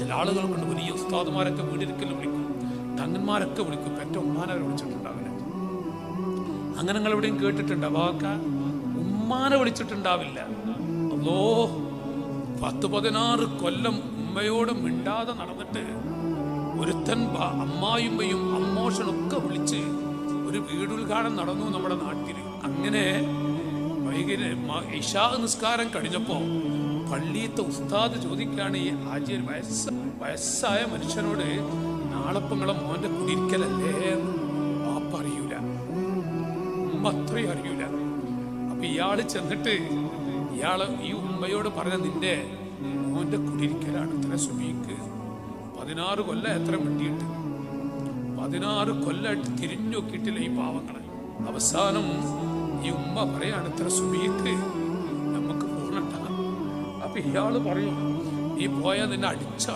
ചില ആളുകൾക്കുണ്ട് വലിയ ഉസ്താദുമാരൊക്കെ വീടിരിക്കലും വിളിക്കും, തങ്ങന്മാരൊക്കെ വിളിക്കും, പെറ്റ ഉമ്മാനെ വിളിച്ചിട്ടുണ്ടാവില്ല. അങ്ങനെ നിങ്ങൾ എവിടെയും കേട്ടിട്ടുണ്ടാവാക്ക? ഉമ്മാനെ വിളിച്ചിട്ടുണ്ടാവില്ല. അല്ലോ 10-16 കൊല്ലം ഉമ്മയോട് മിണ്ടാതെ നടന്നിട്ട് ഒരുത്തൻ അമ്മായിമ്മയും അമ്മോഷനൊക്കെ വിളിച്ച് ഒരു വീടുദ്ഘാടനം നടന്നു നമ്മുടെ നാട്ടിൽ. അങ്ങനെ ഇശാ നിസ്കാരം കഴിഞ്ഞപ്പോ പള്ളിയത്തെ ഉസ്താദ് ചോദിക്കുകയാണ്, ഈ ആജിയർ വയസ്സായ മനുഷ്യനോട്, നാളെപ്പങ്ങളെ മോന്റെ കുടിയിരിക്കലല്ലേ? വാപ്പ അറിയൂല, ഉമ്മ അത്രയും അറിയൂല. അപ്പൊ ഇയാള് ചെന്നിട്ട് ഇയാള് ഈ ഉമ്മയോട് പറഞ്ഞ, നിന്റെ മോന്റെ കുടിയിരിക്കലാണ് ഇത്ര സുബീക്ക്. 16 കൊല്ലം എത്ര മിണ്ടിയിട്ട്, 16 കൊല്ലമായിട്ട് തിരിഞ്ഞു നോക്കിയിട്ടില്ല ഈ പാവങ്ങളെ. അവസാനം ഈ ഉമ്മ പറയാണ്, ഇത്ര സുബീക്ക് നമുക്ക് പോകണ്ട. അപ്പൊ ഇയാള് പറയും, നീ പോയാൽ നിന്നെ അടിച്ച